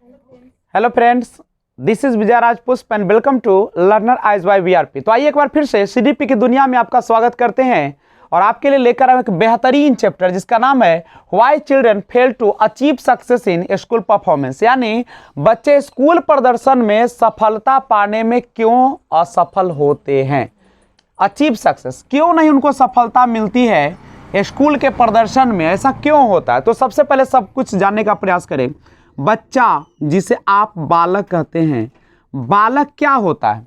Hello friends, this is Vijay Rajpushp and welcome to learner eyes by VRP. तो आइए एक बार फिर से सीडीपी की दुनिया में आपका स्वागत करते हैं और आपके लिए लेकर आए एक बेहतरीन चैप्टर जिसका नाम है why children fail to achieve success in school performance, यानी बच्चे स्कूल प्रदर्शन में सफलता पाने में क्यों असफल होते हैं। अचीव सक्सेस, क्यों नहीं उनको सफलता मिलती है स्कूल के प्रदर्शन में, ऐसा क्यों होता है। तो सबसे पहले सब कुछ जानने का प्रयास करें। बच्चा जिसे आप बालक कहते हैं, बालक क्या होता है।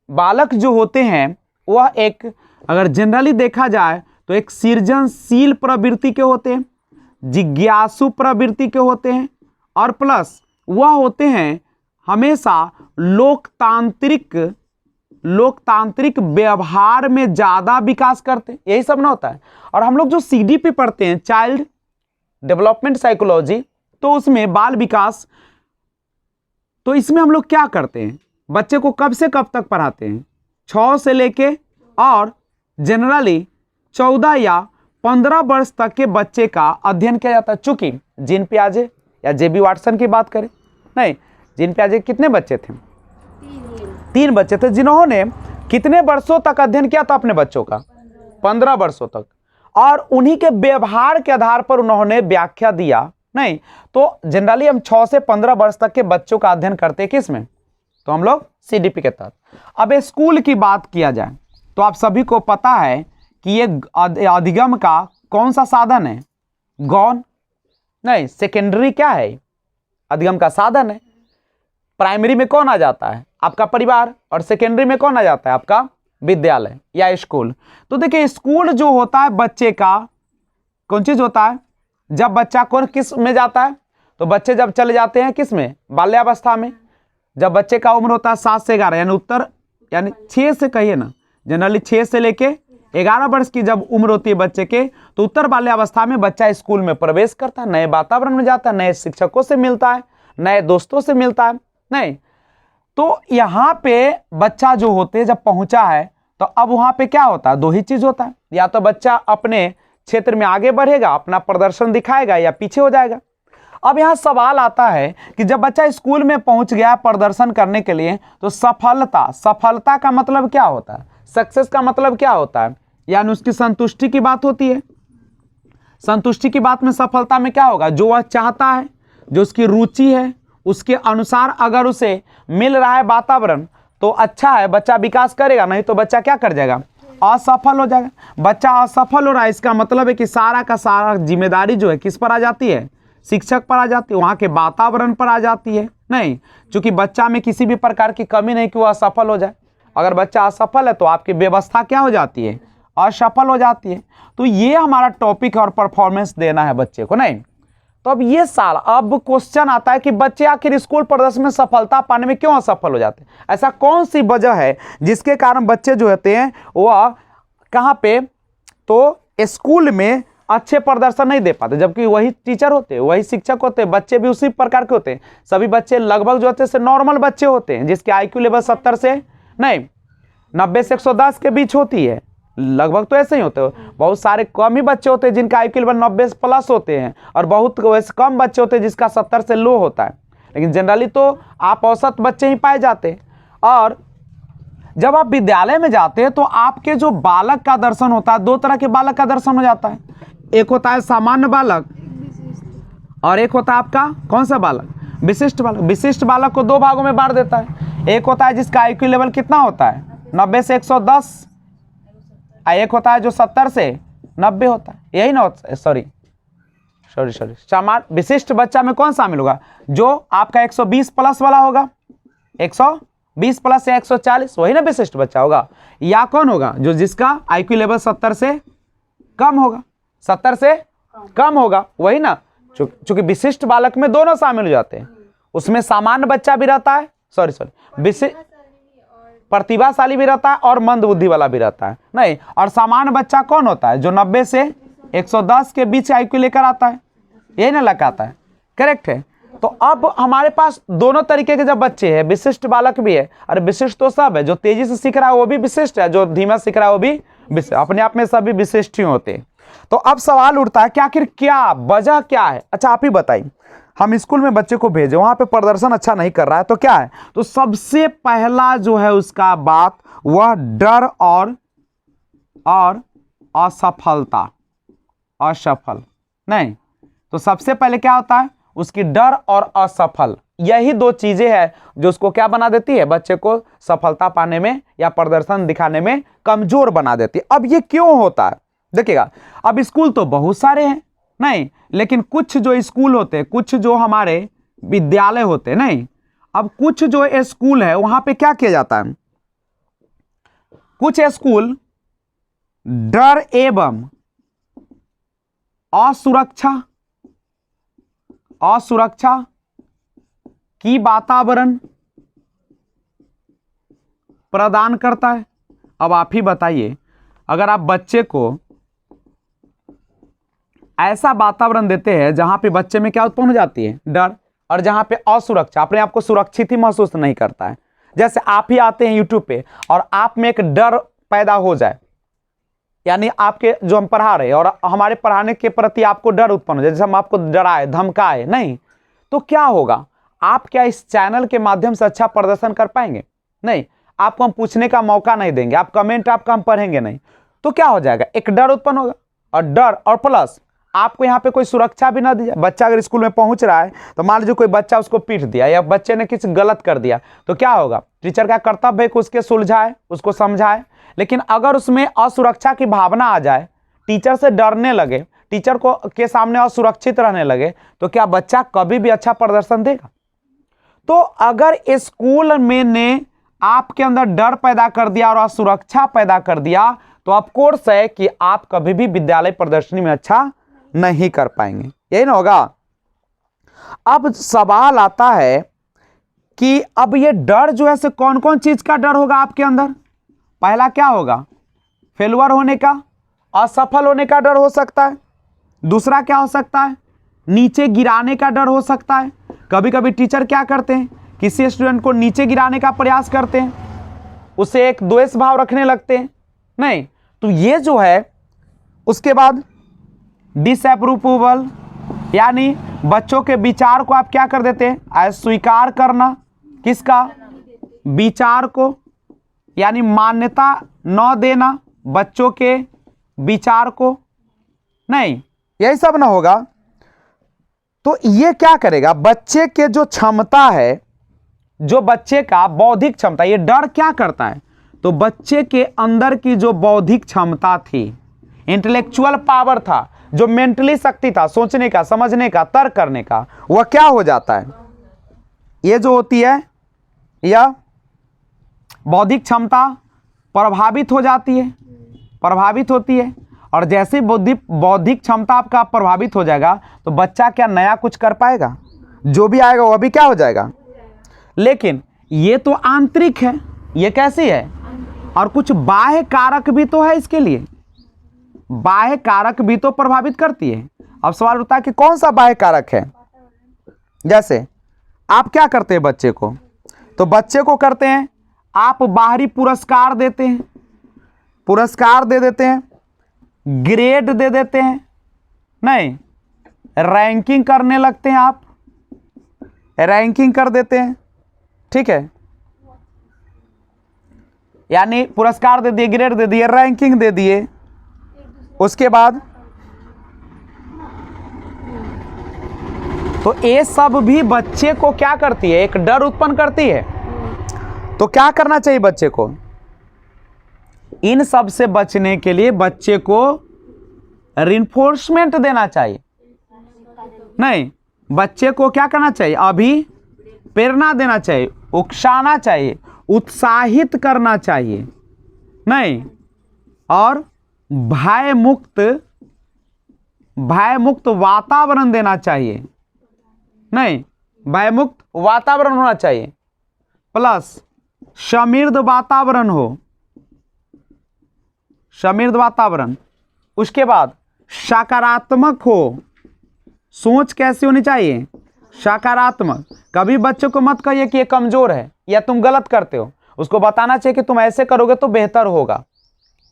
बालक जो होते हैं वह एक, अगर जनरली देखा जाए तो एक सृजनशील प्रवृत्ति के होते हैं, जिज्ञासु प्रवृत्ति के होते हैं और प्लस वह होते हैं हमेशा लोकतांत्रिक व्यवहार में ज़्यादा विकास करते हैं, यही सब ना होता है। और हम लोग जो सीडीपी पढ़ते हैं, चाइल्ड डेवलपमेंट साइकोलॉजी, तो उसमें बाल विकास, तो इसमें हम लोग क्या करते हैं, बच्चे को कब से कब तक पढ़ाते हैं, 6 से लेके और जनरली 14 या 15 वर्ष तक के बच्चे का अध्ययन किया जाता है। चूंकि जीन पियाजे या जेबी वाटसन की बात करें, नहीं, जीन पियाजे कितने बच्चे थे, 3 बच्चे थे, जिन्होंने कितने वर्षों तक अध्ययन किया था अपने बच्चों का, 15 वर्षों तक, और उन्हीं के व्यवहार के आधार पर उन्होंने व्याख्या दिया। नहीं तो जनरली हम 6 से 15 वर्ष तक के बच्चों का अध्ययन करते हैं किसमें, तो हम लोग सीडीपी के तहत। अब स्कूल की बात किया जाए तो आप सभी को पता है कि ये अधिगम का कौन सा साधन है, गौण, नहीं सेकेंडरी क्या है, अधिगम का साधन है। प्राइमरी में कौन आ जाता है, आपका परिवार, और सेकेंडरी में कौन आ जाता है, आपका विद्यालय या स्कूल। तो देखिए स्कूल जो होता है बच्चे का कौन चीज होता है, जब बच्चा कौन किस में जाता है, तो बच्चे जब चले जाते हैं किस में, बाल्यावस्था में। जब बच्चे का उम्र होता है 7 से 11, यानी 6 से कहिए ना, जनरली 6 से लेके 11 वर्ष की जब उम्र होती है बच्चे के, तो उत्तर बाल्यावस्था में बच्चा स्कूल में प्रवेश करता है, नए वातावरण में जाता है, नए शिक्षकों से मिलता है, नए दोस्तों से मिलता है। नहीं तो यहाँ पे बच्चा जो होते हैं जब पहुंचा है, तो अब वहां पे क्या होता है, 2 ही चीज होता है, या तो बच्चा अपने क्षेत्र में आगे बढ़ेगा, अपना प्रदर्शन दिखाएगा, या पीछे हो जाएगा। अब यहाँ सवाल आता है कि जब बच्चा स्कूल में पहुंच गया प्रदर्शन करने के लिए, तो सफलता का मतलब क्या होता है, सक्सेस का मतलब क्या होता है, यानी उसकी संतुष्टि की बात होती है। संतुष्टि की बात में सफलता में क्या होगा, जो वह चाहता है, जो उसकी रुचि है, उसके अनुसार अगर उसे मिल रहा है वातावरण तो अच्छा है, बच्चा विकास करेगा, नहीं तो बच्चा क्या कर जाएगा, असफल हो जाएगा। बच्चा असफल हो रहा है, इसका मतलब है कि सारा का सारा जिम्मेदारी जो है किस पर आ जाती है, शिक्षक पर आ जाती है, वहाँ के वातावरण पर आ जाती है। नहीं, क्योंकि बच्चा में किसी भी प्रकार की कमी नहीं कि वो असफल हो जाए। अगर बच्चा असफल है तो आपकी व्यवस्था क्या हो जाती है, असफल हो जाती है। तो ये हमारा टॉपिक है और परफॉर्मेंस देना है बच्चे को। नहीं तो अब ये साल, अब क्वेश्चन आता है कि बच्चे आखिर स्कूल प्रदर्शन में सफलता पाने में क्यों असफल हो जाते हैं, ऐसा कौन सी वजह है जिसके कारण बच्चे जो होते हैं वह कहाँ पे, तो स्कूल में अच्छे प्रदर्शन नहीं दे पाते, जबकि वही टीचर होते हैं, वही शिक्षक होते हैं, बच्चे भी उसी प्रकार के होते हैं। सभी बच्चे लगभग जो होते हैं नॉर्मल बच्चे होते हैं, जिसके आईक्यू लेवल 70 से नहीं 90 से 110 के बीच होती है, लगभग तो ऐसे ही होते हैं। बहुत सारे कम ही बच्चे होते हैं जिनका आईक्यू लेवल 90 प्लस होते हैं, और बहुत वैसे कम बच्चे होते हैं जिसका 70 से लो होता है। लेकिन जनरली तो आप औसत बच्चे ही पाए जाते हैं। और जब आप विद्यालय में जाते हैं तो आपके जो बालक का दर्शन होता है, 2 तरह के बालक का दर्शन हो जाता है। एक होता है सामान्य बालक और एक होता है आपका कौन सा बालक, विशिष्ट बालक। विशिष्ट बालक को 2 भागों में बांट देता है। एक होता है जिसका आईक्यू लेवल कितना होता है, 90 से 110, एक होता है जो 70 से 90 होता है, यही ना, सॉरी सामान्य विशिष्ट बच्चा में कौन शामिल होगा, जो आपका 120 प्लस वाला होगा, 120 प्लस या 140, वही ना विशिष्ट बच्चा होगा। या कौन होगा, जो जिसका आईक्यू लेवल 70 से कम होगा, 70 से कम होगा, वही ना। चूंकि विशिष्ट बालक में दोनों शामिल हो जाते हैं, उसमें सामान्य बच्चा भी रहता है, विशिष्ट प्रतिभाशाली भी रहता है और मंद बुद्धि वाला भी रहता है। नहीं, और सामान्य बच्चा कौन होता है, जो 90 से 110 के बीच आईक्यू लेकर आता है, यही ना लगाता है, करेक्ट है। तो अब हमारे पास दोनों तरीके के जब बच्चे हैं, विशिष्ट बालक भी है, और विशिष्ट तो सब है, जो तेजी से सीख रहा है वो भी विशिष्ट है, जो धीमा सीख रहा है वो भी विशिष्ट, अपने आप में सभी विशिष्ट ही होते हैं। तो अब सवाल उठता है कि आखिर क्या वजह क्या है। अच्छा आप ही बताइए, हम स्कूल में बच्चे को भेजे, वहां पे प्रदर्शन अच्छा नहीं कर रहा है, तो क्या है? तो सबसे पहला जो है उसका बात वह डर और असफलता, असफल नहीं, तो सबसे पहले क्या होता है? उसकी डर और असफल, यही दो चीजें हैं जो उसको क्या बना देती है? बच्चे को सफलता पाने में या प्रदर्शन दिखाने में कमजोर बना देती है। अब ये क्यों होता है? देखिएगा, अब स्कूल तो बहुत सारे हैं नहीं, लेकिन कुछ जो स्कूल होते हैं, कुछ जो हमारे विद्यालय होते हैं नहीं, अब कुछ जो स्कूल है वहां पे क्या किया जाता है? कुछ स्कूल डर एवं असुरक्षा की वातावरण प्रदान करता है। अब आप ही बताइए, अगर आप बच्चे को ऐसा वातावरण देते हैं जहां पे बच्चे में क्या उत्पन्न हो जाती है? डर, और जहां पे असुरक्षा, अपने आप को सुरक्षित ही महसूस नहीं करता है। जैसे आप ही आते हैं यूट्यूब पे और आप में एक डर पैदा हो जाए, यानी आपके जो हम पढ़ा रहे हैं और हमारे पढ़ाने के प्रति आपको डर उत्पन्न हो जाए, जैसे हम आपको डराए धमकाए नहीं, तो क्या होगा? आप क्या इस चैनल के माध्यम से अच्छा प्रदर्शन कर पाएंगे? नहीं, आपको हम पूछने का मौका नहीं देंगे, आप कमेंट आपका हम पढ़ेंगे नहीं, तो क्या हो जाएगा? एक डर उत्पन्न होगा, और डर और प्लस आपको यहाँ पे कोई सुरक्षा भी ना दी जाए। बच्चा अगर स्कूल में पहुंच रहा है तो मान लीजिए कोई बच्चा उसको पीट दिया या बच्चे ने कुछ गलत कर दिया, तो क्या होगा? टीचर का कर्तव्य है कि उसके सुलझाए, उसको समझाए। लेकिन अगर उसमें असुरक्षा की भावना आ जाए, टीचर से डरने लगे, टीचर को के सामने असुरक्षित रहने लगे, तो क्या बच्चा कभी भी अच्छा प्रदर्शन देगा? तो अगर स्कूल में ने आपके अंदर डर पैदा कर दिया और असुरक्षा पैदा कर दिया, तो ऑफकोर्स है कि आप कभी भी विद्यालय प्रदर्शनी में अच्छा नहीं कर पाएंगे, यही ना होगा। अब सवाल आता है कि अब ये डर जो है से कौन कौन चीज का डर होगा आपके अंदर? पहला क्या होगा? फेलुअर होने का, असफल होने का डर हो सकता है। दूसरा क्या हो सकता है? नीचे गिराने का डर हो सकता है। कभी कभी टीचर क्या करते हैं? किसी स्टूडेंट को नीचे गिराने का प्रयास करते हैं, उसे एक द्वेष भाव रखने लगते हैं नहीं, तो ये जो है। उसके बाद डिसअप्रूवेबल, यानी बच्चों के विचार को आप क्या कर देते हैं? अस्वीकार करना। किसका? विचार को, यानी मान्यता न देना बच्चों के विचार को नहीं, यही सब ना होगा। तो ये क्या करेगा? बच्चे के जो क्षमता है, जो बच्चे का बौद्धिक क्षमता, ये डर क्या करता है? तो बच्चे के अंदर की जो बौद्धिक क्षमता थी, इंटेलेक्चुअल पावर था, जो मेंटली शक्ति था, सोचने का, समझने का, तर्क करने का, वह क्या हो जाता है? ये जो होती है यह बौद्धिक क्षमता प्रभावित हो जाती है, प्रभावित होती है। और जैसे बौद्धिक क्षमता आपका प्रभावित हो जाएगा, तो बच्चा क्या नया कुछ कर पाएगा? जो भी आएगा वह भी क्या हो जाएगा? लेकिन ये तो आंतरिक है, ये कैसी है? और कुछ बाह्य कारक भी तो है इसके लिए, बाह्य कारक भी तो प्रभावित करती है। अब सवाल उठता है कि कौन सा बाह्य कारक है? जैसे आप क्या करते हैं बच्चे को? तो बच्चे को करते हैं आप बाहरी पुरस्कार देते हैं, पुरस्कार दे देते हैं, ग्रेड दे देते हैं नहीं, रैंकिंग करने लगते हैं, आप रैंकिंग कर देते हैं, ठीक है, यानी पुरस्कार दे दिए, ग्रेड दे दिए, रैंकिंग दे दिए। उसके बाद तो ये सब भी बच्चे को क्या करती है? एक डर उत्पन्न करती है। तो क्या करना चाहिए बच्चे को? इन सब से बचने के लिए बच्चे को रिइंफोर्समेंट देना चाहिए नहीं, बच्चे को क्या करना चाहिए? अभी प्रेरणा देना चाहिए, उकसाना चाहिए, उत्साहित करना चाहिए नहीं, और भय मुक्त वातावरण देना चाहिए नहीं, भय मुक्त वातावरण होना चाहिए, प्लस समृद्ध वातावरण हो, समृद्ध वातावरण। उसके बाद सकारात्मक हो, सोच कैसी होनी चाहिए? सकारात्मक। कभी बच्चों को मत कहिए कि ये कमजोर है या तुम गलत करते हो, उसको बताना चाहिए कि तुम ऐसे करोगे तो बेहतर होगा,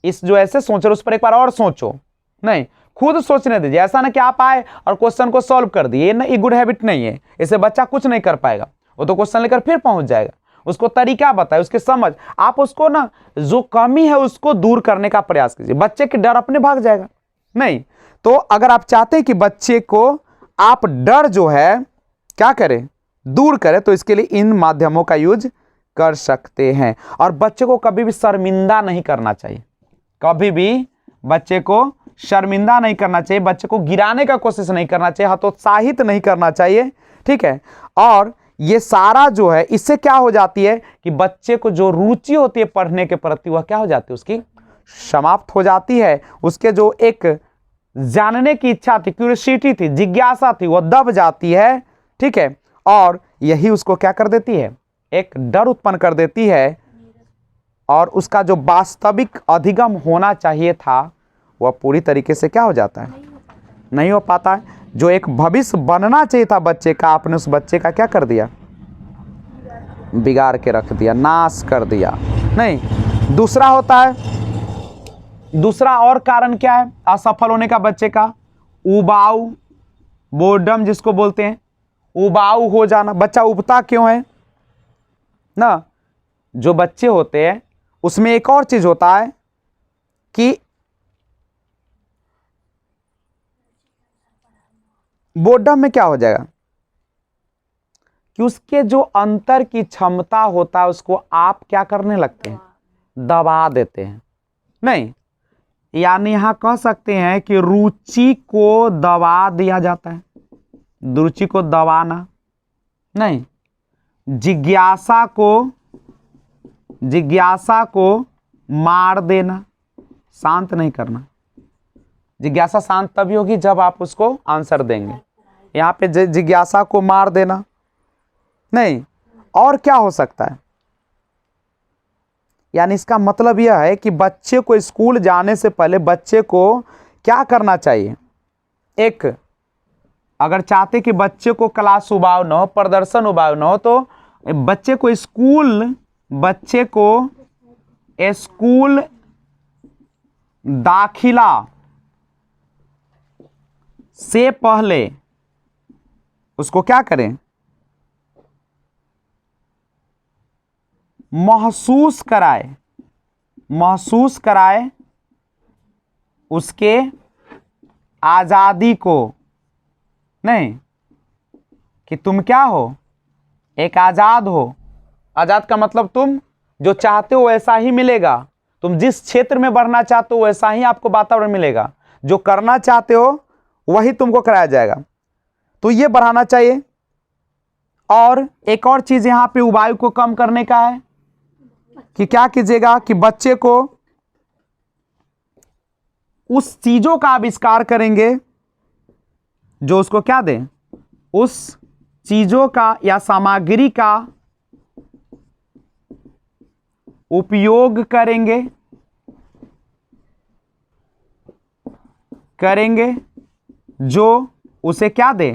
इस जो ऐसे सोच रहे उस पर एक बार और सोचो नहीं, खुद सोचने दीजिए। ऐसा ना कि आप आए और क्वेश्चन को सॉल्व कर दिए, ये गुड हैबिट नहीं है। इससे बच्चा कुछ नहीं कर पाएगा, वो तो क्वेश्चन लेकर फिर पहुंच जाएगा। उसको तरीका बताए, उसके समझ, आप उसको ना जो कमी है उसको दूर करने का प्रयास कीजिए। बच्चे के डर अपने भाग जाएगा नहीं। तो अगर आप चाहते हैं कि बच्चे को आप डर जो है क्या करें, दूर करें, तो इसके लिए इन माध्यमों का यूज कर सकते हैं। और बच्चे को कभी भी शर्मिंदा नहीं करना चाहिए, कभी भी बच्चे को शर्मिंदा नहीं करना चाहिए, बच्चे को गिराने का कोशिश नहीं करना चाहिए, हतोत्साहित नहीं करना चाहिए, ठीक है। और ये सारा जो है इससे क्या हो जाती है कि बच्चे को जो रुचि होती है पढ़ने के प्रति वह क्या हो जाती है, उसकी समाप्त हो जाती है। उसके जो एक जानने की इच्छा थी, क्यूरियोसिटी थी, जिज्ञासा थी, वह दब जाती है, ठीक है। और यही उसको क्या कर देती है, एक डर उत्पन्न कर देती है, और उसका जो वास्तविक अधिगम होना चाहिए था वह पूरी तरीके से क्या हो जाता है, नहीं हो पाता है। जो एक भविष्य बनना चाहिए था बच्चे का, आपने उस बच्चे का क्या कर दिया, बिगाड़ के रख दिया, नाश कर दिया। नहीं, दूसरा होता है, दूसरा और कारण क्या है असफल होने का बच्चे का, उबाऊ, बोर्डम जिसको बोलते हैं, उबाऊ हो जाना। बच्चा उबता क्यों है ना, जो बच्चे होते हैं उसमें एक और चीज होता है कि बोर्डम में क्या हो जाएगा कि उसके जो अंतर की क्षमता होता है उसको आप क्या करने लगते हैं, दबा देते हैं। नहीं, यानी यहां कह सकते हैं कि रुचि को दबा दिया जाता है, रुचि को दबाना नहीं, जिज्ञासा को मार देना, शांत नहीं करना। जिज्ञासा शांत तभी होगी जब आप उसको आंसर देंगे। यहाँ पे जिज्ञासा को मार देना नहीं। और क्या हो सकता है, यानी इसका मतलब यह है कि बच्चे को स्कूल जाने से पहले बच्चे को क्या करना चाहिए, एक अगर चाहते कि बच्चे को क्लास उबाऊ न हो, प्रदर्शन उबाऊ न हो, तो बच्चे को स्कूल दाखिला से पहले उसको क्या करें, महसूस कराए उसके आजादी को। नहीं कि तुम क्या हो, एक आजाद हो। आजाद का मतलब तुम जो चाहते हो वैसा ही मिलेगा, तुम जिस क्षेत्र में बढ़ना चाहते हो वैसा ही आपको वातावरण मिलेगा, जो करना चाहते हो वही तुमको कराया जाएगा। तो ये बढ़ाना चाहिए। और एक और चीज यहां पे उबाऊ को कम करने का है कि क्या कीजिएगा कि बच्चे को उस चीजों का आविष्कार करेंगे जो उसको क्या दें, उस चीजों का या सामग्री का उपयोग करेंगे जो उसे क्या दे,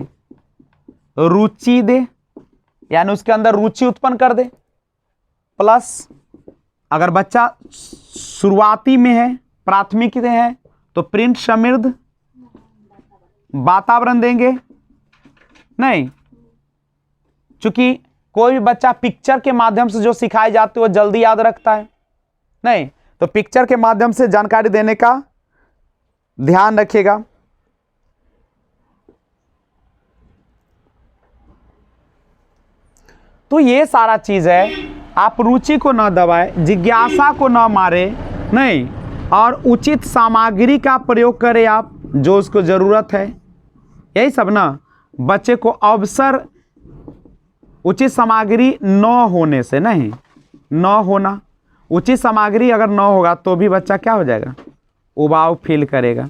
रुचि दे, यानी उसके अंदर रुचि उत्पन्न कर दे। प्लस अगर बच्चा शुरुआती में है, प्राथमिक में है, तो प्रिंट समृद्ध वातावरण देंगे। नहीं, चूंकि कोई भी बच्चा पिक्चर के माध्यम से जो सिखाए जाते वो जल्दी याद रखता है। नहीं, तो पिक्चर के माध्यम से जानकारी देने का ध्यान रखिएगा। तो ये सारा चीज है, आप रुचि को न दबाए, जिज्ञासा को न मारे, नहीं, और उचित सामग्री का प्रयोग करें आप जो उसको जरूरत है। यही सब ना, बच्चे को अवसर, उचित सामग्री न होने से, नहीं, न होना, उचित सामग्री अगर न होगा तो भी बच्चा क्या हो जाएगा, उबाऊ फील करेगा।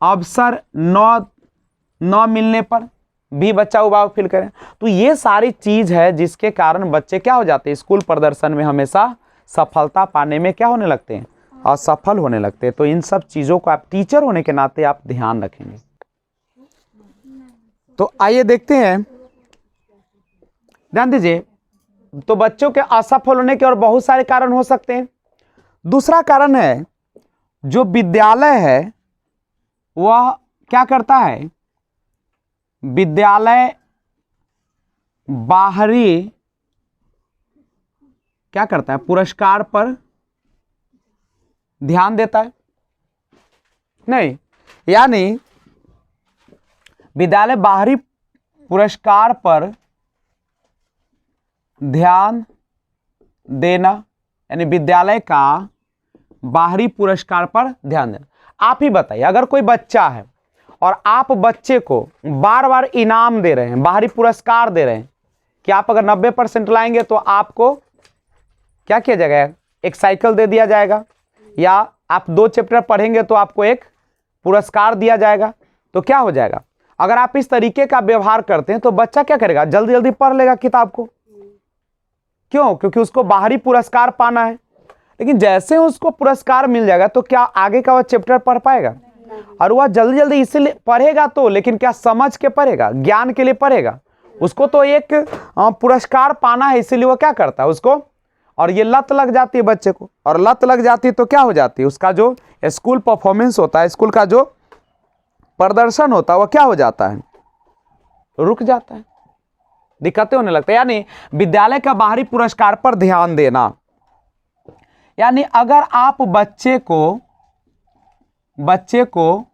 अवसर न मिलने पर भी बच्चा उबाऊ फील करे। तो ये सारी चीज है जिसके कारण बच्चे क्या हो जाते हैं, स्कूल प्रदर्शन में हमेशा सफलता पाने में क्या होने लगते हैं, असफल होने लगते हैं। तो इन सब चीजों को आप टीचर होने के नाते आप ध्यान रखेंगे। तो आइए देखते हैं, ध्यान दीजिए। तो बच्चों के असफल होने के और बहुत सारे कारण हो सकते हैं। दूसरा कारण है, जो विद्यालय है वह क्या करता है, विद्यालय बाहरी क्या करता है, पुरस्कार पर ध्यान देता है। नहीं, यानी विद्यालय बाहरी पुरस्कार पर ध्यान देना, यानी विद्यालय का बाहरी पुरस्कार पर ध्यान देना। आप ही बताइए, अगर कोई बच्चा है और आप बच्चे को बार बार इनाम दे रहे हैं, बाहरी पुरस्कार दे रहे हैं कि आप अगर 90% लाएंगे तो आपको क्या किया जाएगा, एक साइकिल दे दिया जाएगा, या आप 2 चैप्टर पढ़ेंगे तो आपको एक पुरस्कार दिया जाएगा, तो क्या हो जाएगा। अगर आप इस तरीके का व्यवहार करते हैं तो बच्चा क्या करेगा, जल्दी जल्दी पढ़ लेगा किताब को। क्यों? क्योंकि उसको बाहरी पुरस्कार पाना है। लेकिन जैसे उसको पुरस्कार मिल जाएगा तो क्या आगे का वह चैप्टर पढ़ पाएगा? और वह जल्दी जल्दी इसीलिए पढ़ेगा तो, लेकिन क्या समझ के पढ़ेगा, ज्ञान के लिए पढ़ेगा? उसको तो एक पुरस्कार पाना है, इसीलिए वो क्या करता है उसको, और ये लत लग जाती है बच्चे को, और लत लग जाती है तो क्या हो जाती है, उसका जो स्कूल परफॉर्मेंस होता है, स्कूल का जो प्रदर्शन होता है वह क्या हो जाता है, रुक जाता है, दिक्कतें होने लगता है। यानी विद्यालय का बाहरी पुरस्कार पर ध्यान देना, यानी अगर आप बच्चे को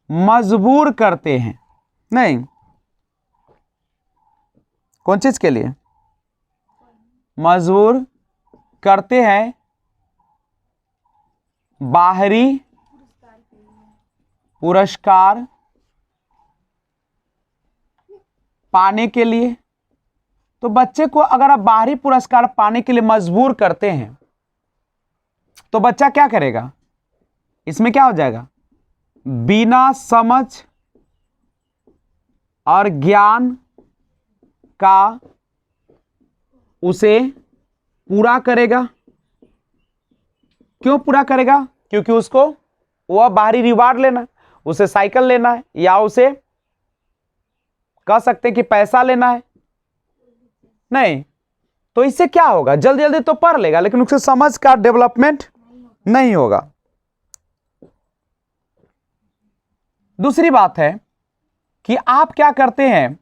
मजबूर करते हैं, नहीं कौन चीज के लिए मजबूर करते हैं, बाहरी पुरस्कार पाने के लिए, तो बच्चे को अगर आप बाहरी पुरस्कार पाने के लिए मजबूर करते हैं तो बच्चा क्या करेगा, इसमें क्या हो जाएगा, बिना समझ और ज्ञान का उसे पूरा करेगा। क्यों पूरा करेगा? क्योंकि उसको वह बाहरी रिवार्ड लेना, उसे साइकिल लेना है, या उसे कह सकते हैं कि पैसा लेना है। नहीं, तो इससे क्या होगा, जल्दी जल्दी तो पढ़ लेगा लेकिन उससे समझ का डेवलपमेंट नहीं होगा। दूसरी बात है कि आप क्या करते हैं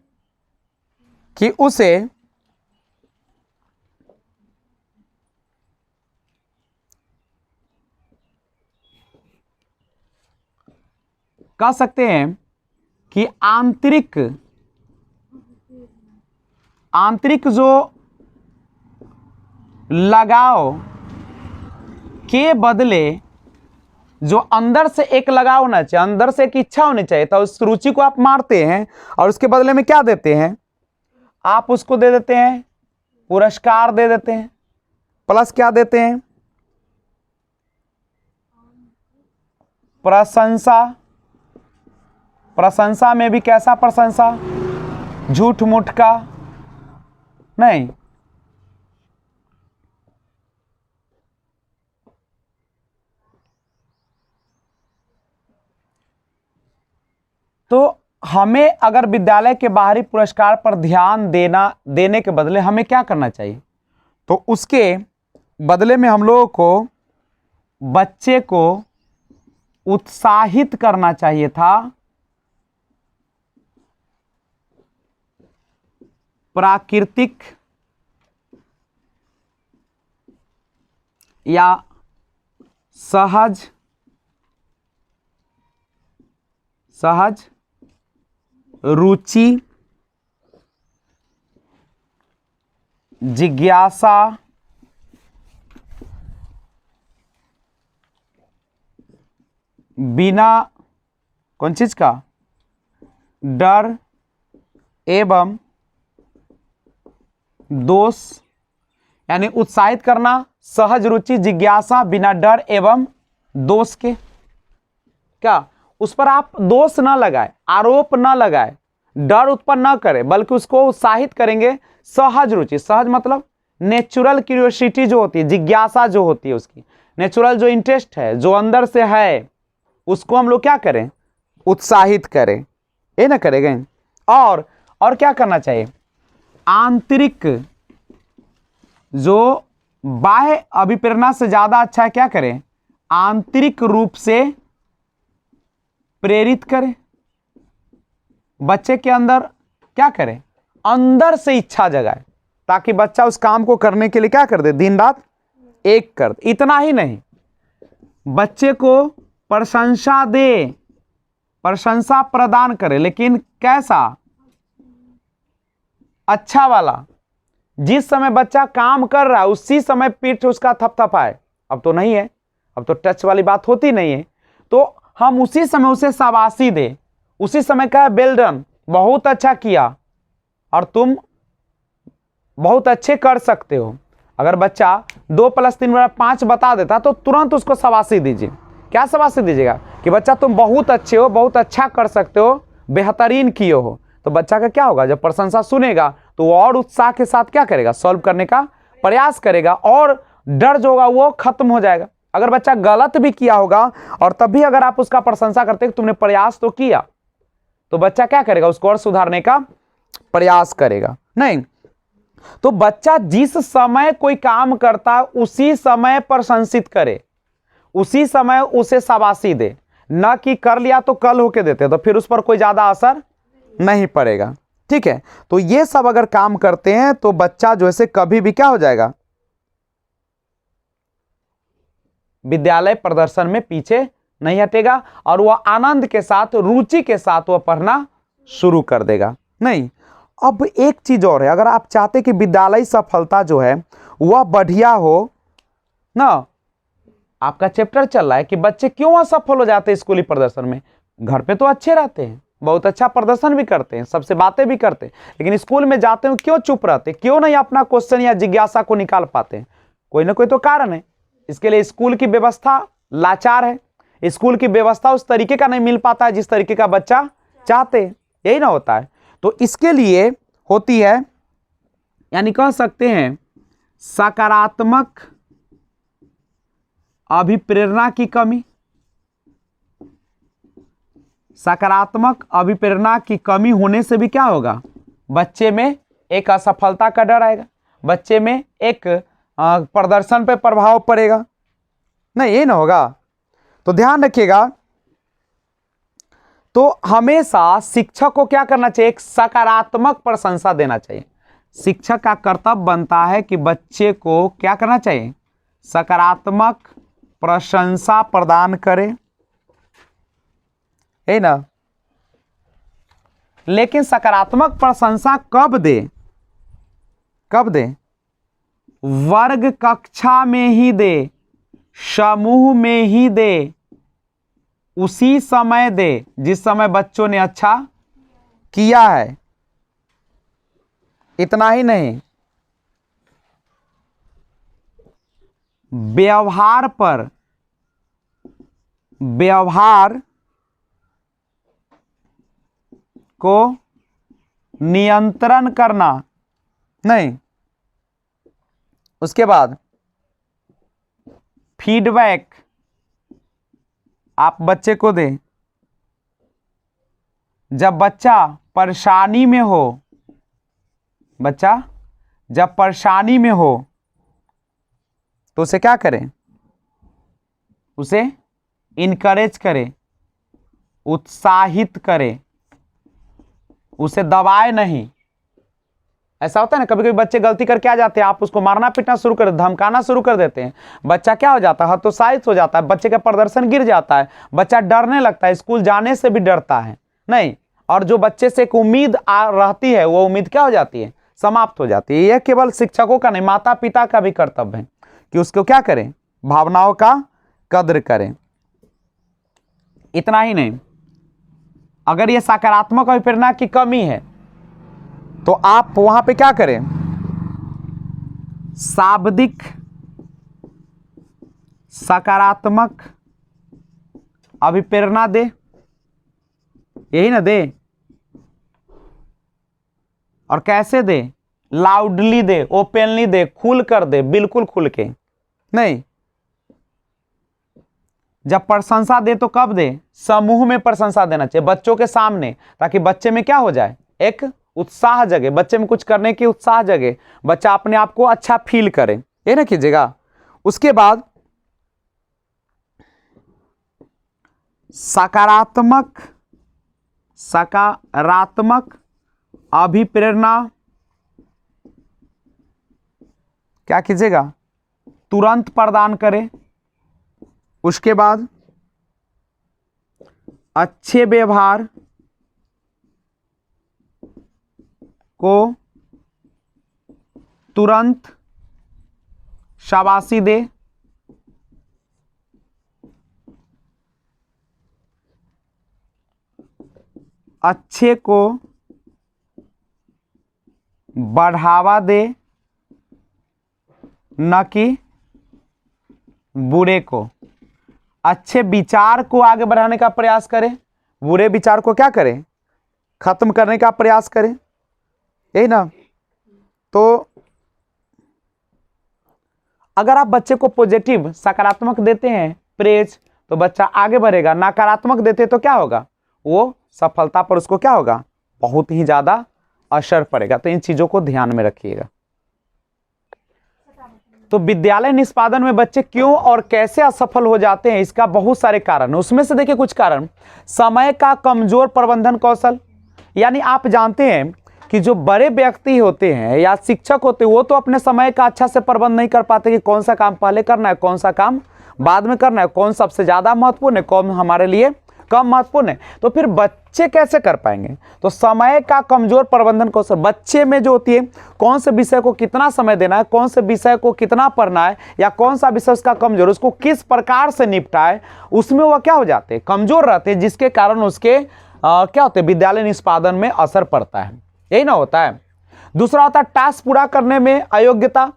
कि उसे कह सकते हैं कि आंतरिक जो लगाव के बदले जो अंदर से एक लगाव होना चाहिए, अंदर से एक इच्छा होनी चाहिए, तो उस रुचि को आप मारते हैं और उसके बदले में क्या देते हैं, आप उसको दे देते हैं पुरस्कार, दे देते हैं प्लस क्या देते हैं, प्रशंसा। प्रशंसा में भी कैसा प्रशंसा, झूठ मूठ का नहीं। तो हमें अगर विद्यालय के बाहरी पुरस्कार पर ध्यान देने के बदले हमें क्या करना चाहिए, तो उसके बदले में हम लोगों को बच्चे को उत्साहित करना चाहिए था प्राकृतिक या सहज रुचि, जिज्ञासा, बिना कौन चीज का, डर एवं दोष, यानी उत्साहित करना, सहज रुचि, जिज्ञासा, बिना डर एवं दोष के। क्या उस पर आप दोष ना लगाए, आरोप ना लगाए, डर उत्पन्न ना करें, बल्कि उसको उत्साहित करेंगे। सहज रुचि, सहज मतलब नेचुरल क्यूरियोसिटी जो होती है, जिज्ञासा जो होती है, उसकी नेचुरल जो इंटरेस्ट है जो अंदर से है, उसको हम लोग क्या करें, उत्साहित करें, ये ना करेंगे। और क्या करना चाहिए, आंतरिक जो बाह्य अभिप्रेरणा से ज्यादा अच्छा है क्या करें, आंतरिक रूप से प्रेरित करे, बच्चे के अंदर क्या करे, अंदर से इच्छा जगाए, ताकि बच्चा उस काम को करने के लिए क्या कर दे, दिन रात एक कर दे। इतना ही नहीं, बच्चे को प्रशंसा दे, प्रशंसा प्रदान करे, लेकिन कैसा, अच्छा वाला। जिस समय बच्चा काम कर रहा है उसी समय पीठ उसका थपथपाए, अब तो नहीं है, अब तो टच वाली बात होती नहीं है, तो हम उसी समय उसे शाबाशी दे, उसी समय कहे वेल डन, बहुत अच्छा किया और तुम बहुत अच्छे कर सकते हो। अगर बच्चा 2 + 3 = 5 बता देता तो तुरंत उसको शाबाशी दीजिए। क्या शाबाशी दीजिएगा कि बच्चा तुम बहुत अच्छे हो, बहुत अच्छा कर सकते हो, बेहतरीन किए हो। तो बच्चा का क्या होगा, जब प्रशंसा सुनेगा तो वो और उत्साह के साथ क्या करेगा, सॉल्व करने का प्रयास करेगा और डर जो होगा वो खत्म हो जाएगा। अगर बच्चा गलत भी किया होगा और तब भी अगर आप उसका प्रशंसा करते हैं, तुमने प्रयास तो किया, तो बच्चा क्या करेगा, उसको और सुधारने का प्रयास करेगा। नहीं तो बच्चा जिस समय कोई काम करता है उसी समय प्रशंसित करे, उसी समय उसे शाबाशी दे, न कि कर लिया तो कल होके देते तो फिर उस पर कोई ज्यादा असर नहीं पड़ेगा। ठीक है, तो ये सब अगर काम करते हैं तो बच्चा जो है कभी भी क्या हो जाएगा, विद्यालय प्रदर्शन में पीछे नहीं हटेगा और वह आनंद के साथ, रुचि के साथ वह पढ़ना शुरू कर देगा। नहीं, अब एक चीज और है, अगर आप चाहते कि विद्यालय सफलता जो है वह बढ़िया हो ना, आपका चैप्टर चल रहा है कि बच्चे क्यों असफल हो जाते हैं स्कूली प्रदर्शन में। घर पे तो अच्छे रहते हैं, बहुत अच्छा प्रदर्शन भी करते हैं, सबसे बातें भी करते हैं, लेकिन स्कूल में जाते हैं क्यों चुप रहते, क्यों नहीं अपना क्वेश्चन या जिज्ञासा को निकाल पाते हैं। कोई ना कोई तो कारण है। इसके लिए स्कूल की व्यवस्था लाचार है, स्कूल की व्यवस्था उस तरीके का नहीं मिल पाता है जिस तरीके का बच्चा चाहते हैं, यही ना होता है। तो इसके लिए होती है, यानी कह सकते हैं सकारात्मक अभिप्रेरणा की कमी। सकारात्मक अभिप्रेरणा की कमी होने से भी क्या होगा, बच्चे में एक असफलता का डर आएगा, बच्चे में एक प्रदर्शन पे प्रभाव पड़ेगा। नहीं, ये ना होगा। तो ध्यान रखिएगा, तो हमेशा शिक्षक को क्या करना चाहिए, एक सकारात्मक प्रशंसा देना चाहिए। शिक्षक का कर्तव्य बनता है कि बच्चे को क्या करना चाहिए, सकारात्मक प्रशंसा प्रदान करे, है ना। लेकिन सकारात्मक प्रशंसा कब दे, कब दे, वर्ग कक्षा में ही दे, समूह में ही दे, उसी समय दे जिस समय बच्चों ने अच्छा किया है। इतना ही नहीं, व्यवहार पर, व्यवहार को नियंत्रण करना नहीं। उसके बाद फीडबैक आप बच्चे को दें। जब बच्चा परेशानी में हो, बच्चा जब परेशानी में हो तो उसे क्या करें, उसे इनकरेज करें, उत्साहित करें, उसे दबाए नहीं। ऐसा होता है ना, कभी कभी बच्चे गलती करके आ जाते हैं, आप उसको मारना पीटना शुरू कर, धमकाना शुरू कर देते हैं, बच्चा क्या हो जाता है, हतोत्साहित हो जाता है, बच्चे का प्रदर्शन गिर जाता है, बच्चा डरने लगता है, स्कूल जाने से भी डरता है। नहीं, और जो बच्चे से एक उम्मीद रहती है वो उम्मीद क्या हो जाती है, समाप्त हो जाती है। यह केवल शिक्षकों का नहीं, माता पिता का भी कर्तव्य है कि उसको क्या करें, भावनाओं का कद्र करें। इतना ही नहीं, अगर यह सकारात्मक अभिप्रेरणा की कमी है तो आप वहां पे क्या करें, शाब्दिक सकारात्मक अभिप्रेरणा दे, यही ना दे। और कैसे दे, लाउडली दे, ओपनली दे, खुल कर दे, बिल्कुल खुल के नहीं। जब प्रशंसा दे तो कब दे, समूह में प्रशंसा देना चाहिए, बच्चों के सामने, ताकि बच्चे में क्या हो जाए, एक उत्साह जगे, बच्चे में कुछ करने की उत्साह जगे, बच्चा अपने आप को अच्छा फील करे, ये ना कीजिएगा। उसके बाद सकारात्मक सकारात्मक अभिप्रेरणा क्या कीजिएगा, तुरंत प्रदान करें। उसके बाद अच्छे व्यवहार को तुरंत शाबाशी दे। अच्छे को बढ़ावा दे, न कि बुरे को। अच्छे विचार को आगे बढ़ाने का प्रयास करें, बुरे विचार को क्या करें, खत्म करने का प्रयास करें, यही ना। तो अगर आप बच्चे को पॉजिटिव सकारात्मक देते हैं प्रेज, तो बच्चा आगे बढ़ेगा। नकारात्मक देते तो क्या होगा, वो सफलता पर उसको क्या होगा, बहुत ही ज्यादा असर पड़ेगा। तो इन चीजों को ध्यान में रखिएगा। तो विद्यालय निष्पादन में बच्चे क्यों और कैसे असफल हो जाते हैं, इसका बहुत सारे कारण है। उसमें से देखिए कुछ कारण, समय का कमजोर प्रबंधन कौशल, यानी आप जानते हैं कि जो बड़े व्यक्ति होते हैं या शिक्षक होते हैं, वो तो अपने समय का अच्छा से प्रबंध नहीं कर पाते कि कौन सा काम पहले करना है, कौन सा काम बाद में करना है, कौन सबसे ज्यादा महत्वपूर्ण है, कौन हमारे लिए कम महत्वपूर्ण है। तो फिर बच्चे कैसे कर पाएंगे। तो समय का कमजोर प्रबंधन कौशल बच्चे में जो होती है, कौन से विषय को कितना समय देना है, कौन से विषय को कितना पढ़ना है, या कौन सा विषय उसका कमजोर, उसको किस प्रकार से निपटाए, उसमें वह क्या हो जाते हैं, कमजोर रहते हैं, जिसके कारण उसके क्या होते हैं, विद्यालय निष्पादन में असर पड़ता है। यही ना होता है। दूसरा होता है टास्क पूरा करने में अयोग्यता,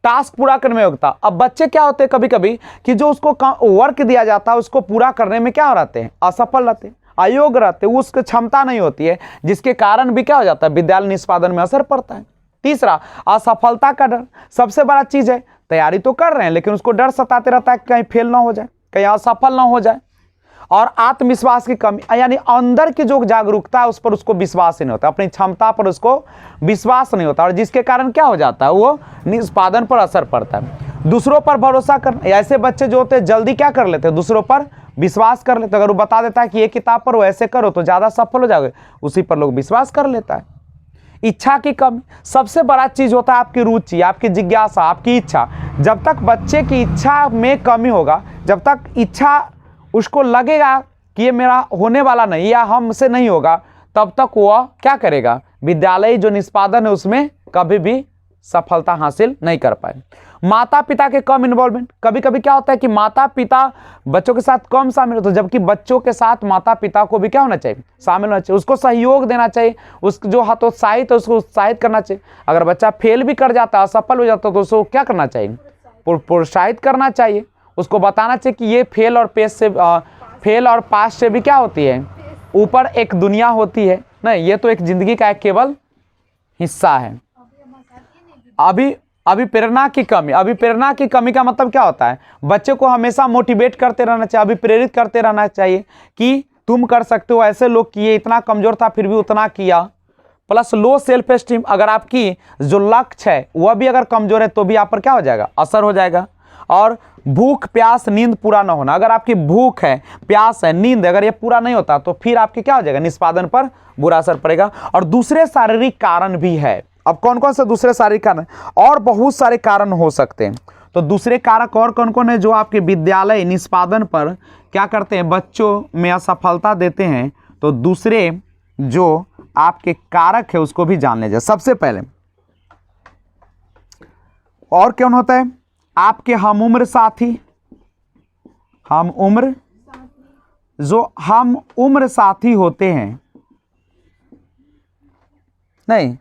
टास्क पूरा करने में योग्यता। अब बच्चे क्या होते हैं कभी कभी कि जो उसको वर्क दिया जाता है उसको पूरा करने में क्या रहते हैं, असफल रहते हैं, अयोग्य रहते हैं, उसकी क्षमता नहीं होती है, जिसके कारण भी क्या हो जाता है, विद्यालय निष्पादन में असर पड़ता है। तीसरा, असफलता का डर। सबसे बड़ा चीज है, तैयारी तो कर रहे हैं लेकिन उसको डर सताते रहता है कि कहीं फेल ना हो जाए, कहीं असफल ना हो जाए। और आत्मविश्वास की कमी, यानी अंदर की जो जागरूकता है उस पर उसको विश्वास ही नहीं होता, अपनी क्षमता पर उसको विश्वास नहीं होता, और जिसके कारण क्या हो जाता है, वो निष्पादन पर असर पड़ता है। दूसरों पर भरोसा करना, ऐसे बच्चे जो होते हैं जल्दी क्या कर लेते हैं, दूसरों पर विश्वास कर लेते हैं। अगर वो बता देता है कि ये किताब पर वो ऐसे करो तो ज्यादा सफल हो जाओगे, उसी पर लोग विश्वास कर लेता है। इच्छा की कमी, सबसे बड़ा चीज होता है आपकी रुचि, आपकी जिज्ञासा, आपकी इच्छा। जब तक बच्चे की इच्छा में कमी होगा, जब तक इच्छा उसको लगेगा कि ये मेरा होने वाला नहीं या हमसे नहीं होगा, तब तक वह क्या करेगा, विद्यालय जो निष्पादन है उसमें कभी भी सफलता हासिल नहीं कर पाए। माता पिता के कम इन्वॉल्वमेंट, कभी कभी क्या होता है कि माता पिता बच्चों के साथ कम शामिल होते हैं, जबकि बच्चों के साथ माता पिता को भी क्या होना चाहिए, शामिल होना चाहिए, उसको सहयोग देना चाहिए, उस जो हतोत्साहित है उसको उत्साहित करना चाहिए। अगर बच्चा फेल भी कर जाता है, असफल हो जाता है, तो उसको क्या करना चाहिए, प्रोत्साहित करना चाहिए, उसको बताना चाहिए कि ये फेल और फेल और पास से भी क्या होती है, ऊपर एक दुनिया होती है, नहीं ये तो एक जिंदगी का एक केवल हिस्सा है। अभी प्रेरणा की कमी, अभी प्रेरणा की कमी का मतलब क्या होता है, बच्चे को हमेशा मोटिवेट करते रहना चाहिए, अभी प्रेरित करते रहना चाहिए कि तुम कर सकते हो, ऐसे लोग किए, इतना कमजोर था फिर भी उतना किया। प्लस लो सेल्फ एस्टीम, अगर आपकी जो लक्ष्य है वह भी अगर कमजोर है तो भी आप पर क्या हो जाएगा, असर हो जाएगा। और भूख प्यास नींद पूरा ना होना, अगर आपकी भूख है, प्यास है, नींद अगर ये पूरा नहीं होता तो फिर आपके क्या हो जाएगा, निष्पादन पर बुरा असर पड़ेगा। और दूसरे शारीरिक कारण भी है। अब कौन कौन से दूसरे शारीरिक कारण, और बहुत सारे कारण हो सकते हैं। तो दूसरे कारक और कौन कौन है जो आपके विद्यालय निष्पादन पर क्या करते हैं, बच्चों में असफलता देते हैं। तो दूसरे जो आपके कारक है उसको भी जान लीजिए। सबसे पहले और कौन होता है, आपके हम उम्र साथी, हम उम्र, जो हम उम्र साथी होते हैं, नहीं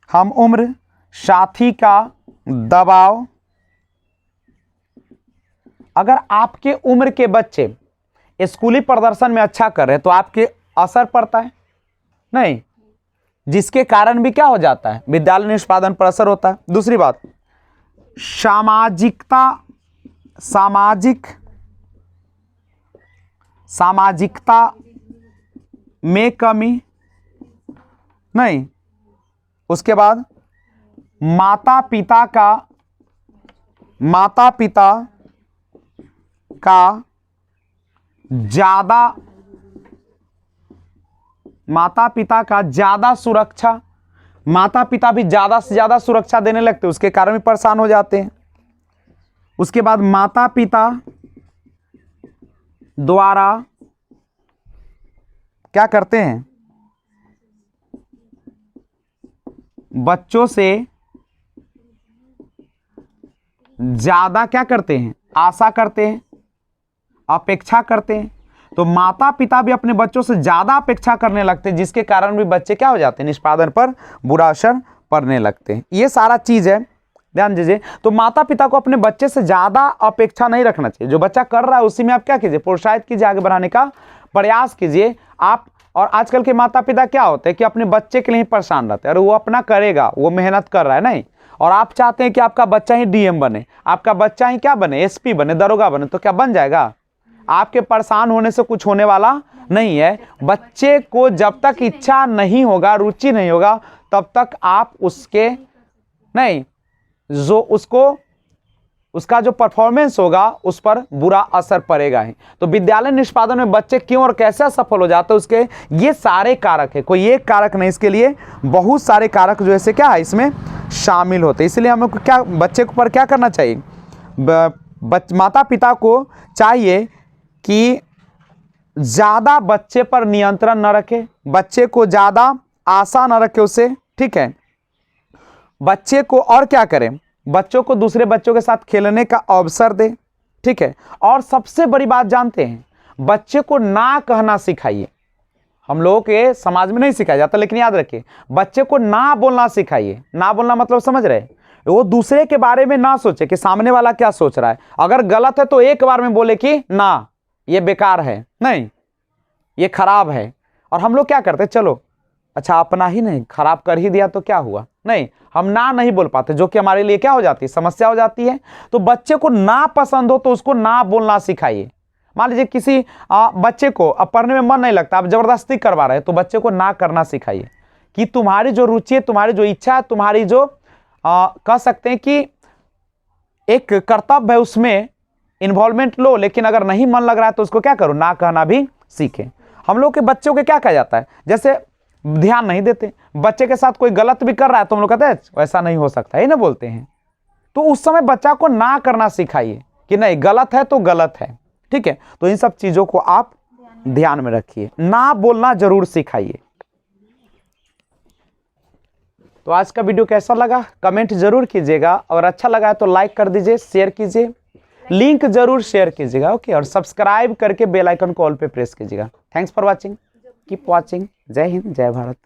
हम उम्र साथी का दबाव। अगर आपके उम्र के बच्चे स्कूली प्रदर्शन में अच्छा कर रहे हैं तो आपके असर पड़ता है, नहीं, जिसके कारण भी क्या हो जाता है, विद्यालय निष्पादन पर असर होता है। दूसरी बात, सामाजिकता, सामाजिकता में कमी, नहीं, उसके बाद माता पिता का माता पिता का ज्यादा सुरक्षा, माता पिता भी ज्यादा से ज्यादा सुरक्षा देने लगते हैं, उसके कारण भी परेशान हो जाते हैं। उसके बाद माता पिता द्वारा क्या करते हैं, बच्चों से ज्यादा क्या करते हैं, आशा करते हैं, अपेक्षा करते हैं। तो माता पिता भी अपने बच्चों से ज्यादा अपेक्षा करने लगते हैं, जिसके कारण भी बच्चे क्या हो जाते हैं, निष्पादन पर बुरा असर पड़ने लगते हैं। ये सारा चीज है, ध्यान दीजिए। तो माता पिता को अपने बच्चे से ज्यादा अपेक्षा नहीं रखना चाहिए। जो बच्चा कर रहा है उसी में आप क्या कीजिए, प्रोत्साहित कीजिए, आगे बढ़ाने का प्रयास कीजिए आप। और आजकल के माता पिता क्या होते हैं कि अपने बच्चे के लिए ही परेशान रहते हैं, और वो अपना करेगा, वो मेहनत कर रहा है नहीं, और आप चाहते हैं कि आपका बच्चा ही डीएम बने, आपका बच्चा ही क्या बने, एसपी बने, दरोगा बने, तो क्या बन जाएगा? आपके परेशान होने से कुछ होने वाला नहीं है। बच्चे को जब तक इच्छा नहीं होगा, रुचि नहीं होगा, तब तक आप उसके नहीं, जो उसका जो परफॉर्मेंस होगा उस पर बुरा असर पड़ेगा ही। तो विद्यालय निष्पादन में बच्चे क्यों और कैसे असफल हो जाते हैं, उसके ये सारे कारक है, कोई एक कारक नहीं, इसके लिए बहुत सारे कारक जो ऐसे क्या है इसमें शामिल होते हैं। इसलिए हमें क्या बच्चे पर क्या करना चाहिए, माता पिता को चाहिए कि ज्यादा बच्चे पर नियंत्रण न रखे, बच्चे को ज्यादा आशा न रखे उसे, ठीक है। बच्चे को और क्या करें, बच्चों को दूसरे बच्चों के साथ खेलने का अवसर दे, ठीक है। और सबसे बड़ी बात जानते हैं, बच्चे को ना कहना सिखाइए। हम लोगों के समाज में नहीं सिखाया जाता, लेकिन याद रखिए बच्चे को ना बोलना सिखाइए। ना बोलना मतलब समझ रहे, वो दूसरे के बारे में ना सोचे कि सामने वाला क्या सोच रहा है। अगर गलत है तो एक बार में बोले कि ना ये बेकार है, नहीं ये खराब है। और हम लोग क्या करते, चलो अच्छा अपना ही नहीं खराब कर ही दिया तो क्या हुआ, नहीं, हम ना नहीं बोल पाते, जो कि हमारे लिए क्या हो जाती है, समस्या हो जाती है। तो बच्चे को ना पसंद हो तो उसको ना बोलना सिखाइए। मान लीजिए किसी बच्चे को अब पढ़ने में मन नहीं लगता, आप जबरदस्ती करवा रहे हैं, तो बच्चे को ना करना सिखाइए कि तुम्हारी जो रुचि है, तुम्हारी जो इच्छा है, तुम्हारी जो कह सकते हैं कि एक कर्तव्य है, उसमें इन्वॉल्वमेंट लो। लेकिन अगर नहीं मन लग रहा है तो उसको क्या करो, ना कहना भी सीखें। हम लोग के बच्चों के क्या कहा जाता है, जैसे ध्यान नहीं देते, बच्चे के साथ कोई गलत भी कर रहा है तो हम लोग कहते हैं वैसा नहीं हो सकता है ना, बोलते हैं। तो उस समय बच्चा को ना करना सिखाइए कि नहीं गलत है तो गलत है, ठीक है। तो इन सब चीजों को आप ध्यान में रखिए, ना बोलना जरूर सिखाइए। तो आज का वीडियो कैसा लगा कमेंट जरूर कीजिएगा, और अच्छा लगा तो लाइक कर दीजिए, शेयर कीजिए, लिंक जरूर शेयर कीजिएगा, ओके। और सब्सक्राइब करके बेल आइकन को ऑल पे प्रेस कीजिएगा। Thanks for watching, keep watching. जय हिंद, जय भारत।